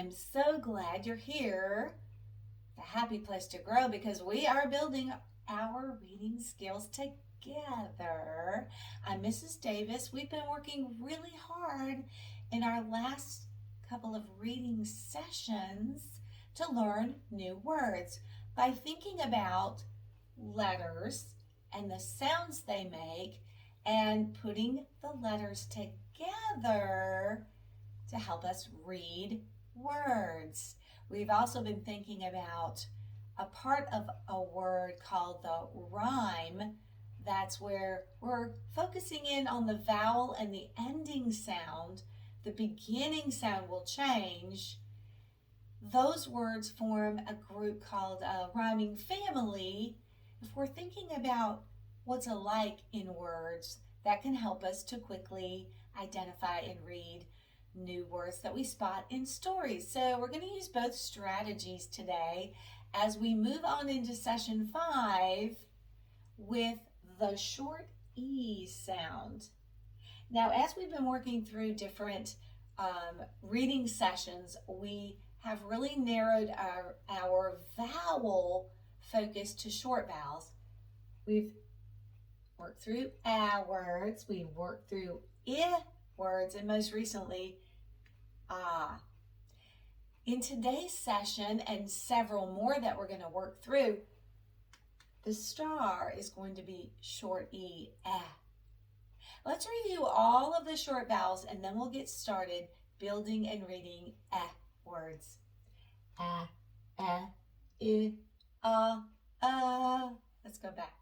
I'm so glad you're here. The happy place to grow because we are building our reading skills together. I'm Mrs. Davis. We've been working really hard in our last couple of reading sessions to learn new words by thinking about letters and the sounds they make and putting the letters together to help us read words. We've also been thinking about a part of a word called the rhyme. That's where we're focusing in on the vowel and the ending sound. The beginning sound will change. Those words form a group called a rhyming family. If we're thinking about what's alike in words, that can help us to quickly identify and read new words that we spot in stories. So we're going to use both strategies today as we move on into session 5 with the short E sound. Now, as we've been working through different reading sessions, we have really narrowed our vowel focus to short vowels. We've worked through A words, we've worked through I words, and most recently, Ah. In today's session and several more that we're going to work through, the star is going to be short E, ah. Let's review all of the short vowels and then we'll get started building and reading ah words. Ah, ah, I, ah. Let's go back.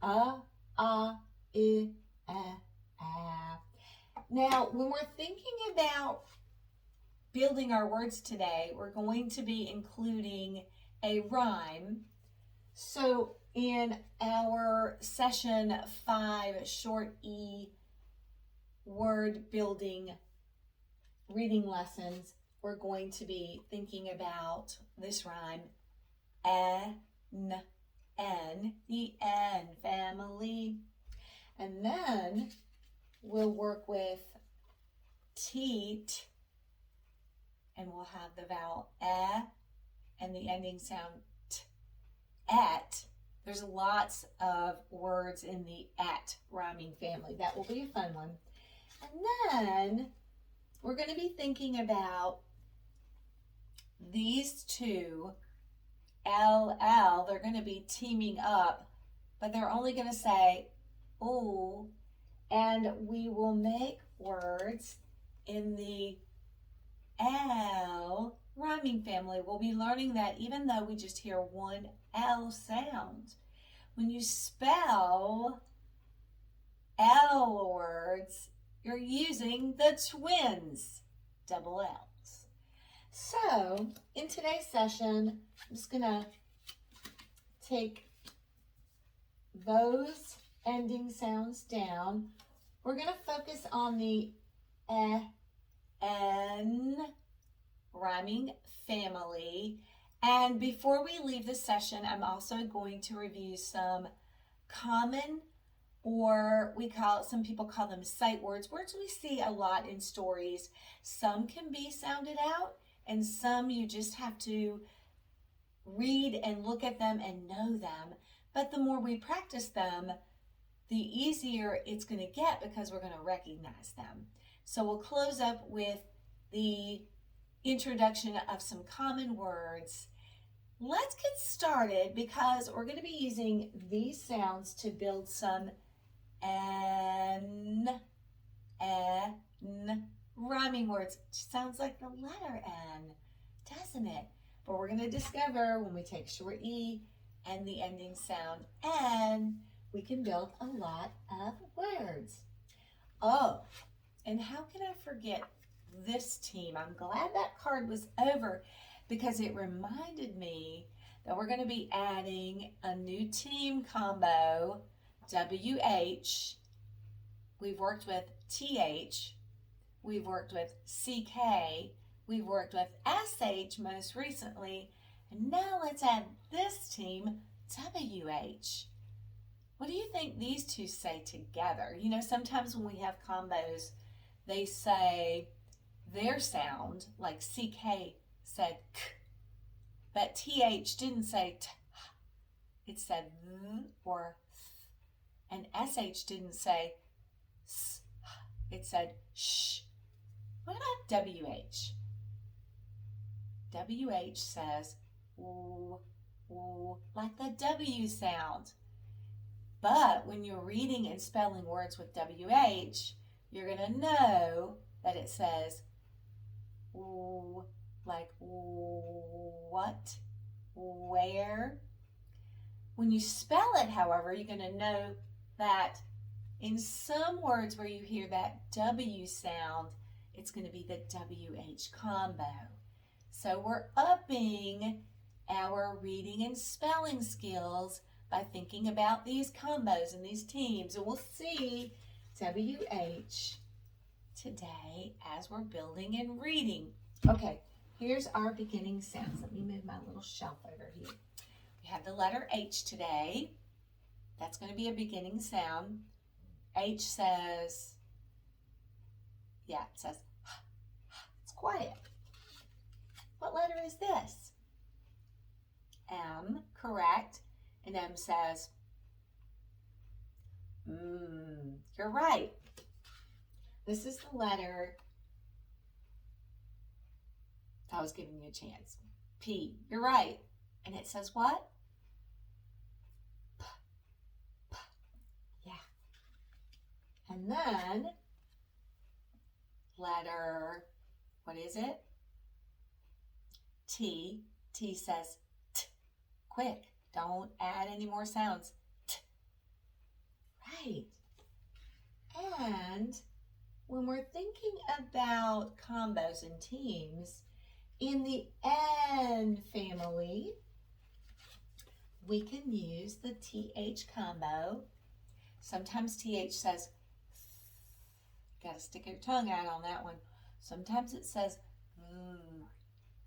Ah, I, ah. Now, when we're thinking about building our words today, we're going to be including a rhyme. So in our session 5 short E word building reading lessons, we're going to be thinking about this rhyme, N, the N family. And then we'll work with teat, and we'll have the vowel e and the ending sound t, et. There's lots of words in the et rhyming family. That will be a fun one. And then we're going to be thinking about these two, LL. They're going to be teaming up, but they're only going to say ooh, and we will make words in the L rhyming family. We'll be learning that even though we just hear one L sound, when you spell L words, you're using the twins, double L's. So in today's session, I'm just going to take those ending sounds down. We're going to focus on the N rhyming family. And before we leave the session, I'm also going to review some common, or some people call them sight words, words we see a lot in stories. Some can be sounded out, and some you just have to read and look at them and know them. But the more we practice them, the easier it's going to get because we're going to recognize them. So we'll close up with the introduction of some common words. Let's get started because we're going to be using these sounds to build some N rhyming words. Sounds like the letter N, doesn't it? But we're going to discover when we take short E and the ending sound N, we can build a lot of words. Oh, and how can I forget this team? I'm glad that card was over because it reminded me that we're going to be adding a new team combo, WH. We've worked with TH. We've worked with CK. We've worked with SH most recently. And now let's add this team, WH. What do you think these two say together? You know, sometimes when we have combos, they say their sound, like CK said k, but TH didn't say t, it said th or th, and SH didn't say s, it said sh. What about WH? WH says ooh, ooh, like the W sound. But when you're reading and spelling words with WH, you're going to know that it says ooh, like what, where. When you spell it, however, you're going to know that in some words where you hear that W sound, it's going to be the WH combo. So we're upping our reading and spelling skills by thinking about these combos and these teams. And we'll see WH today as we're building and reading. Okay, here's our beginning sounds. Let me move my little shelf over here. We have the letter H today. That's going to be a beginning sound. H says, it says, it's quiet. What letter is this? M, correct. And M says, you're right. This is the letter, I was giving you a chance. P, you're right. And it says what? P, P, yeah. And then, letter, what is it? T, T says t, quick. Don't add any more sounds. T. Right. And when we're thinking about combos and teams, in the N family, we can use the TH combo. Sometimes TH says, got to stick your tongue out on that one. Sometimes it says,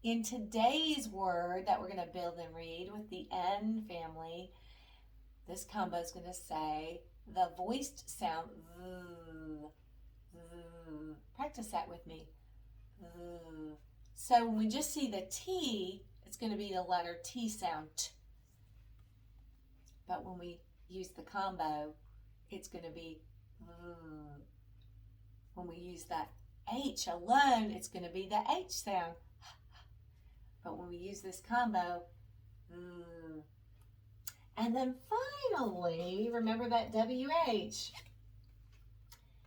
In today's word that we're going to build and read with the N family, this combo is going to say the voiced sound. Practice that with me. So when we just see the T, it's going to be the letter T sound. T. But when we use the combo, it's going to be when we use that H alone, it's going to be the H sound. But when we use this combo, and then finally, remember that WH.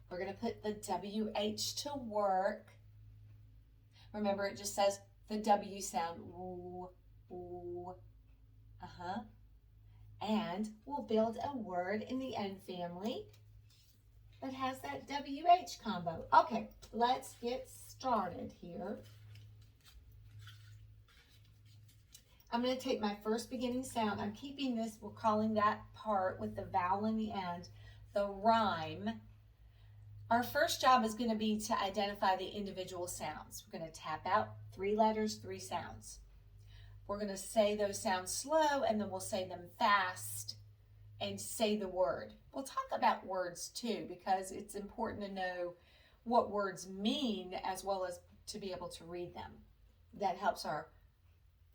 We're going to put the WH to work. Remember, it just says the W sound. Ooh, ooh. And we'll build a word in the N family that has that WH combo. Okay, let's get started here. I'm going to take my first beginning sound. I'm keeping this, we're calling that part with the vowel in the end, the rhyme. Our first job is going to be to identify the individual sounds. We're going to tap out 3 letters, 3 sounds. We're going to say those sounds slow, and then we'll say them fast and say the word. We'll talk about words too, because it's important to know what words mean as well as to be able to read them. That helps our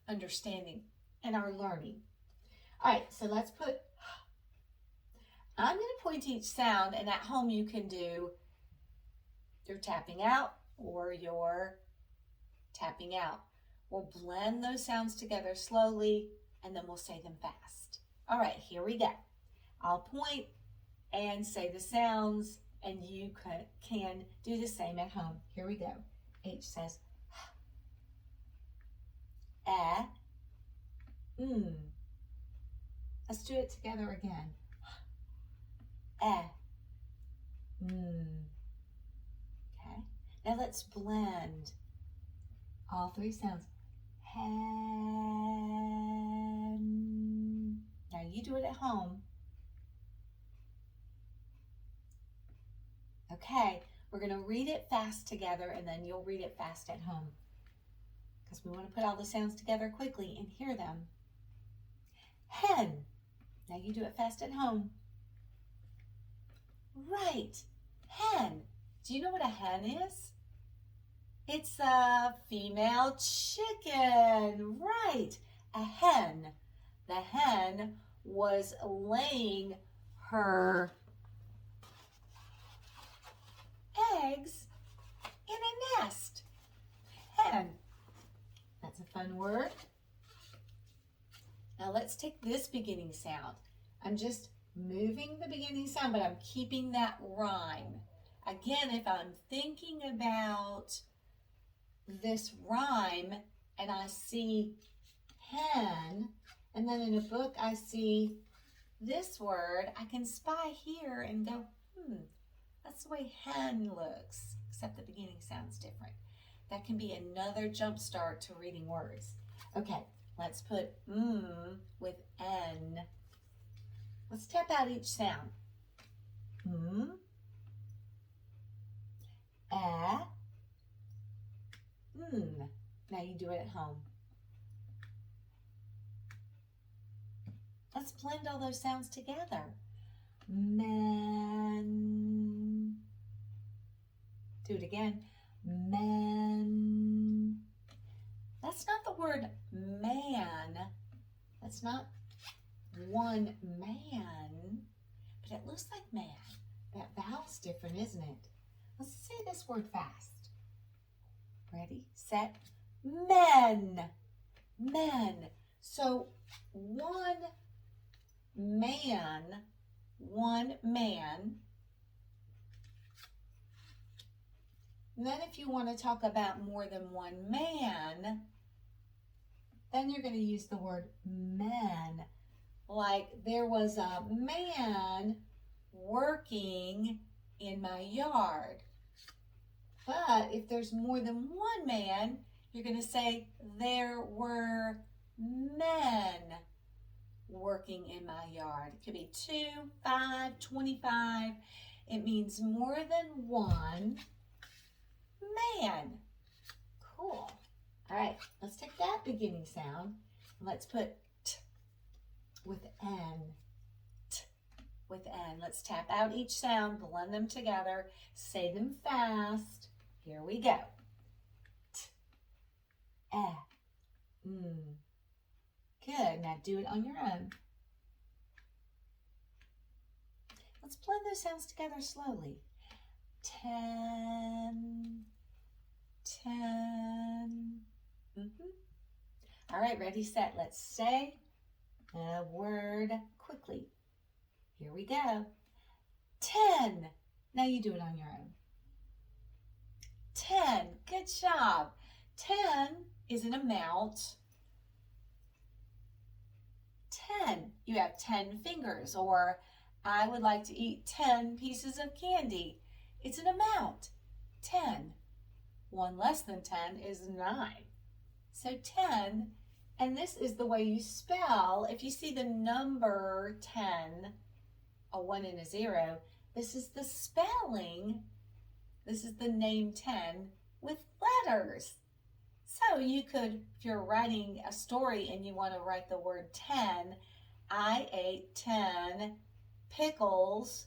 understanding and our learning. All right, so let's put, I'm going to point to each sound, and at home you can do your tapping out or your tapping out. We'll blend those sounds together slowly, and then we'll say them fast. All right, here we go. I'll point and say the sounds, and you can do the same at home. Here we go. H says, Let's do it together again. Okay. Now let's blend all 3 sounds. Now you do it at home. Okay, we're going to read it fast together, and then you'll read it fast at home, because we want to put all the sounds together quickly and hear them. Hen. Now you do it fast at home. Right. Hen. Do you know what a hen is? It's a female chicken. Right. A hen. The hen was laying her eggs in a nest. Hen. That's a fun word. Now let's take this beginning sound. I'm just moving the beginning sound, but I'm keeping that rhyme. Again, if I'm thinking about this rhyme and I see hen, and then in a book I see this word, I can spy here and go, that's the way hen looks, except the beginning sounds different. That can be another jump start to reading words. Okay, let's put with N. Let's tap out each sound. Now you do it at home. Let's blend all those sounds together. Man. Do it again. Man. That's not the word man. That's not one man, but it looks like man. That vowel's different, isn't it? Let's say this word fast. Ready, set, men. Men. So one man. And then if you want to talk about more than one man, then you're going to use the word men. Like there was a man working in my yard. But if there's more than one man, you're going to say there were men working in my yard. It could be 2, 5, 25. It means more than one man. Cool. All right, let's take that beginning sound and let's put t with N. T with N. Let's tap out each sound, blend them together, say them fast. Here we go. T, Good. Now do it on your own. Let's blend those sounds together slowly. 10. All right, ready, set. Let's say the word quickly. Here we go. 10. Now you do it on your own. 10. Good job. 10 is an amount. 10. You have 10 fingers, or I would like to eat 10 pieces of candy. It's an amount. 10. 1 less than 10 is 9. So 10, and this is the way you spell. If you see the number 10, a 1 and a 0, this is the spelling. This is the name 10 with letters. So you could, if you're writing a story and you want to write the word 10, I ate 10 pickles,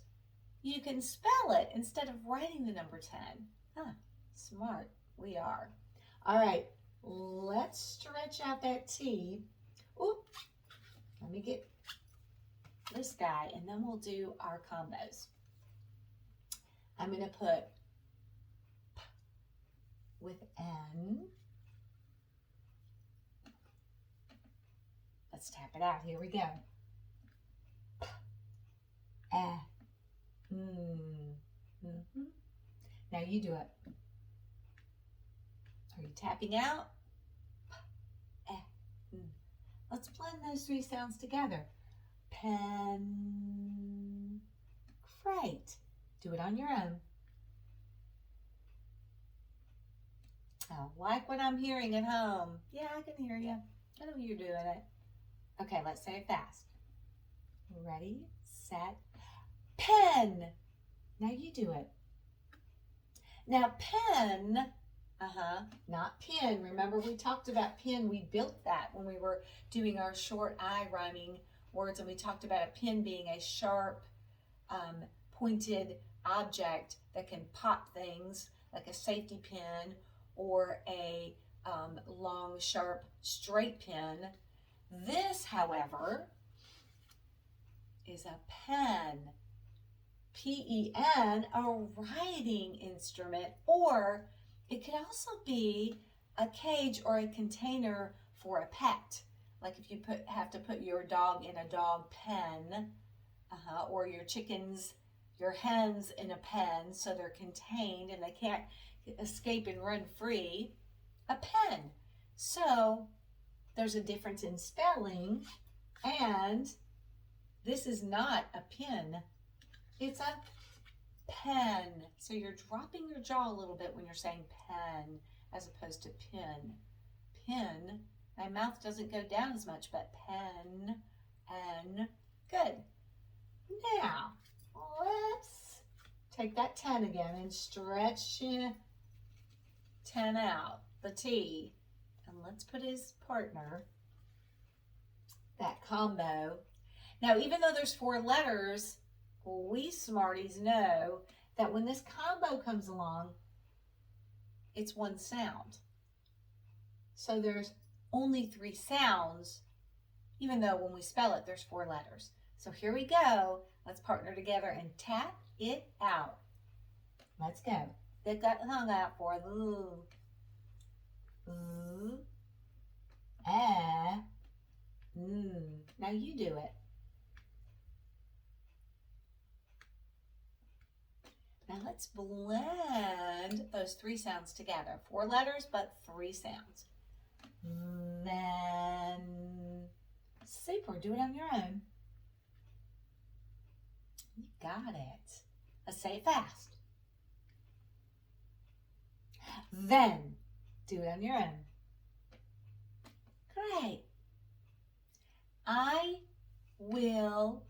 you can spell it instead of writing the number 10. Smart, we are. All right, let's stretch out that T. Oop, let me get this guy, and then we'll do our combos. I'm going to put P with N. Let's tap it out. Here we go. P, Now you do it. Are you tapping out? P, Let's blend those 3 sounds together. Pen. Great. Do it on your own. I like what I'm hearing at home. Yeah, I can hear you. I know you're doing it. Okay, let's say it fast. Ready, set, pen. Now you do it. Now pen, not pin. Remember we talked about pin. We built that when we were doing our short I rhyming words, and we talked about a pin being a sharp, pointed object that can pop things like a safety pin or a long, sharp, straight pen. This, however, is a pen. P-E-N, a writing instrument, or it could also be a cage or a container for a pet. Like if you have to put your dog in a dog pen, or your chickens, your hens in a pen so they're contained and they can't escape and run free. A pen. So there's a difference in spelling, and this is not a pin. It's a pen. So you're dropping your jaw a little bit when you're saying pen as opposed to pin. Pin. My mouth doesn't go down as much, but pen, N. Good. Now, let's take that 10 again and stretch 10 out, the T. And let's put his partner, that combo. Now, even though there's 4 letters, we smarties know that when this combo comes along, it's one sound. So there's only 3 sounds, even though when we spell it, there's 4 letters. So here we go. Let's partner together and tap it out. Let's go. Stick that tongue out for us. Ooh. Ooh. Ah. Now you do it. Now let's blend those 3 sounds together. 4 letters, but 3 sounds. Then, super, do it on your own. You got it. Let's say it fast. Then, do it on your own. Great. I will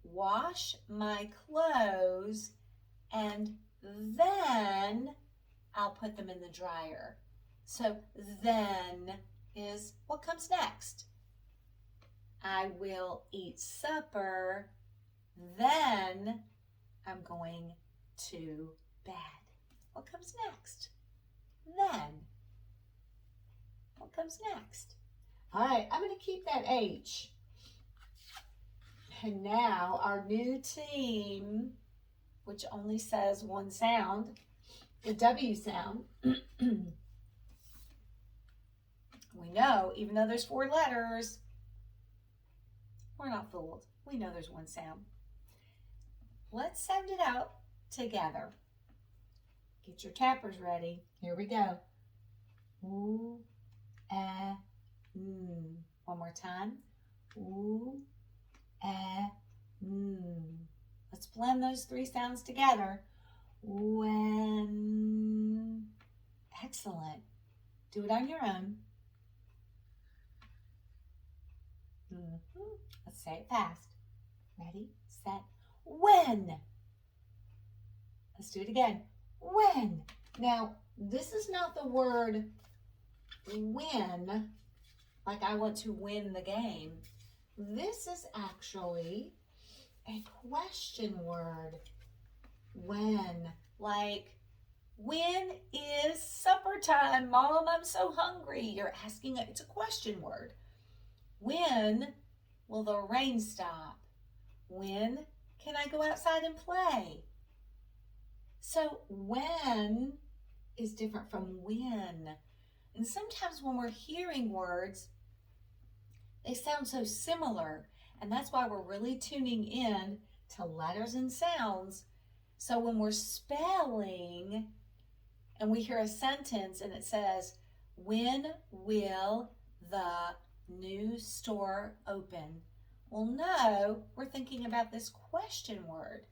wash my clothes and then I'll put them in the dryer. So then is what comes next. I will eat supper, then I'm going to bed. What comes next? Then. What comes next? All right, I'm going to keep that H. And now our new team, which only says one sound, the W sound. We know, even though there's 4 letters, we're not fooled. We know there's one sound. Let's sound it out together. Get your tappers ready. Here we go. Ooh, one more time. Ooh, Let's blend those 3 sounds together. When. Excellent. Do it on your own. Let's say it fast. Ready, set, when. Let's do it again. When. Now, this is not the word win, like I want to win the game. This is actually a question word. When. Like, when is supper time, Mom? I'm so hungry. You're asking, it's a question word. When will the rain stop? When can I go outside and play? So when is different from when. And sometimes when we're hearing words, they sound so similar. And that's why we're really tuning in to letters and sounds. So when we're spelling and we hear a sentence and it says, when will the new store open? Well, no, we're thinking about this question word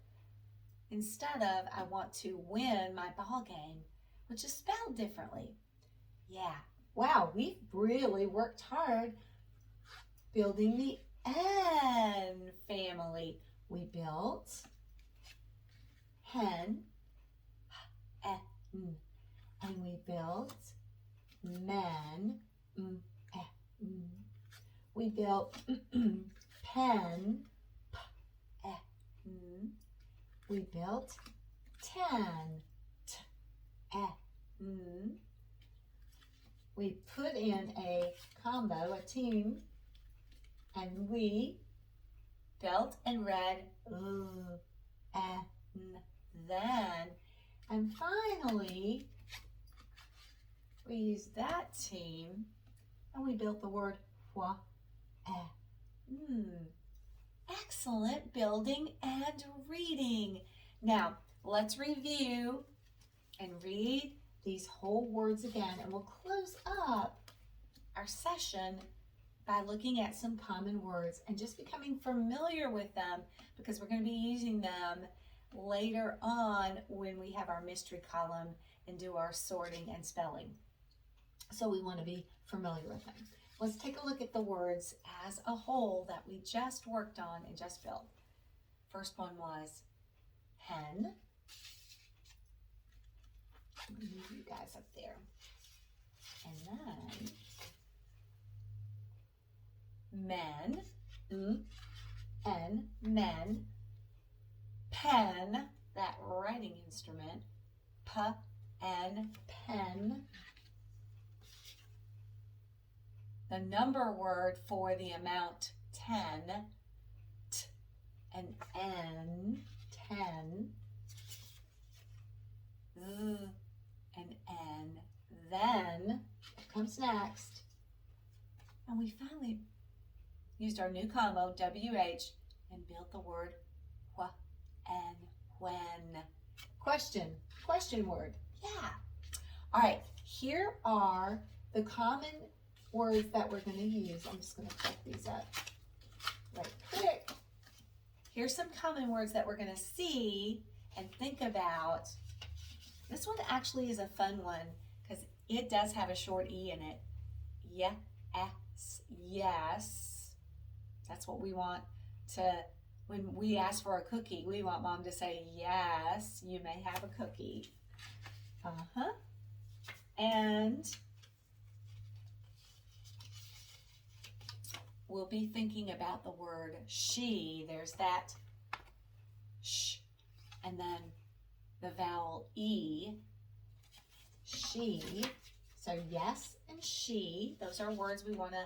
instead of I want to win my ball game, which is spelled differently. Yeah, wow, we've really worked hard building the N family. We built hen, and we built men, we built pen, we built 10, we put in a combo, a team, and we built and read and then. And finally, we used that team and we built the word hua, Excellent building and reading. Now, let's review and read these whole words again, and we'll close up our session by looking at some common words and just becoming familiar with them, because we're going to be using them later on when we have our mystery column and do our sorting and spelling. So we want to be familiar with them. Let's take a look at the words as a whole that we just worked on and just built. First one was hen. Move you guys up there. And then men, men, pen, that writing instrument, and pen. The number word for the amount 10, t and n, 10, z and n. Then, what comes next? And we finally used our new combo, WH, and built the word wha and when. Question word, yeah. All right, here are the common words that we're going to use. I'm just going to check these up right quick. Here's some common words that we're going to see and think about. This one actually is a fun one because it does have a short E in it. Yes. That's what we want to, when we ask for a cookie, we want Mom to say, yes, you may have a cookie. And we'll be thinking about the word she. There's that sh, and then the vowel E, she. So yes and she, those are words we want to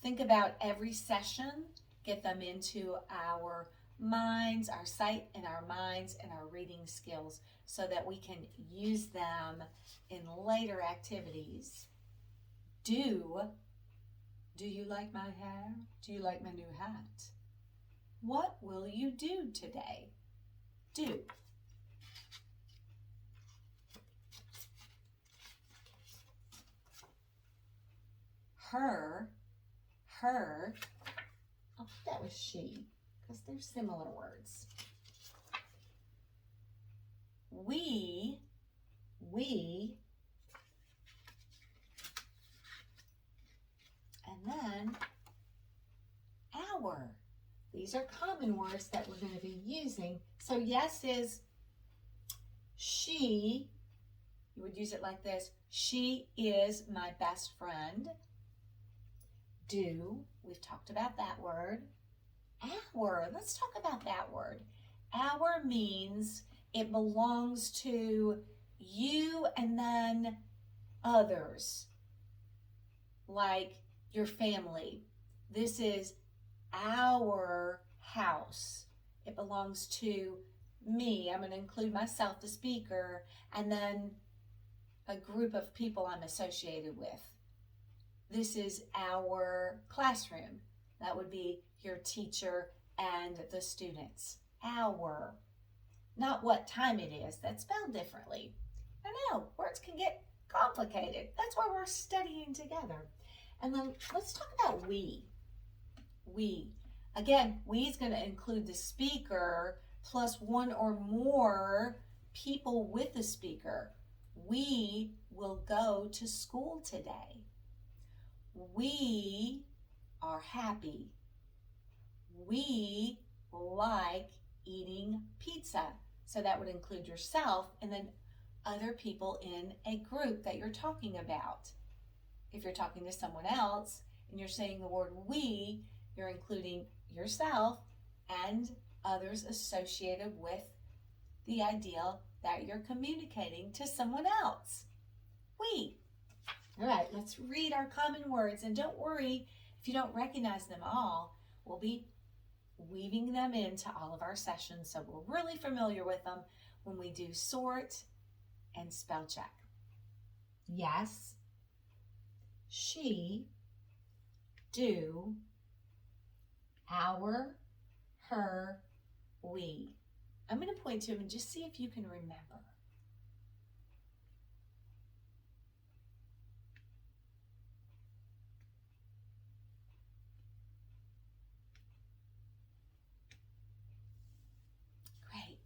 think about every session, get them into our minds, our sight and our minds and our reading skills so that we can use them in later activities. Do you like my hair? Do you like my new hat? What will you do today? Do. Her, I'll put that with she, because they're similar words. We, and then our. These are common words that we're going to be using. So yes is she. You would use it like this. She is my best friend. Do, we've talked about that word. Our, let's talk about that word. Our means it belongs to you and then others, like your family. This is our house. It belongs to me. I'm going to include myself, the speaker, and then a group of people I'm associated with. This is our classroom. That would be your teacher and the students. Our. Not what time it is. That's spelled differently. I know, words can get complicated. That's why we're studying together. And then let's talk about we. We. Again, we is going to include the speaker plus one or more people with the speaker. We will go to school today. We are happy. We like eating pizza. So that would include yourself and then other people in a group that you're talking about. If you're talking to someone else and you're saying the word we, you're including yourself and others associated with the idea that you're communicating to someone else. We. All right, let's read our common words. And don't worry if you don't recognize them all. We'll be weaving them into all of our sessions, so we're really familiar with them when we do sort and spell check. Yes, she, do, our, her, we. I'm going to point to them and just see if you can remember. Great.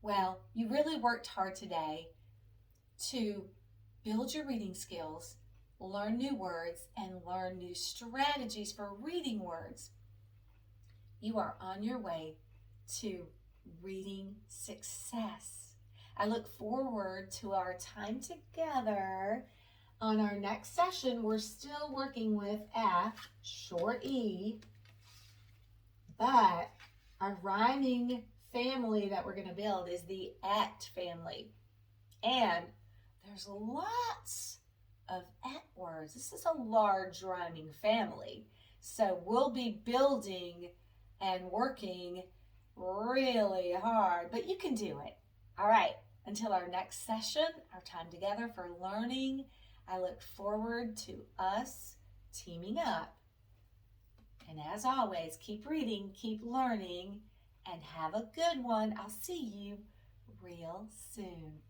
Well, you really worked hard today to build your reading skills, learn new words, and learn new strategies for reading words. You are on your way to reading success. I look forward to our time together. On our next session, we're still working with F, short E, but our rhyming family that we're going to build is the et family. And there's lots of et words. This is a large rhyming family. So we'll be building and working really hard, but you can do it. All right, until our next session, our time together for learning, I look forward to us teaming up. And as always, keep reading, keep learning, and have a good one. I'll see you real soon.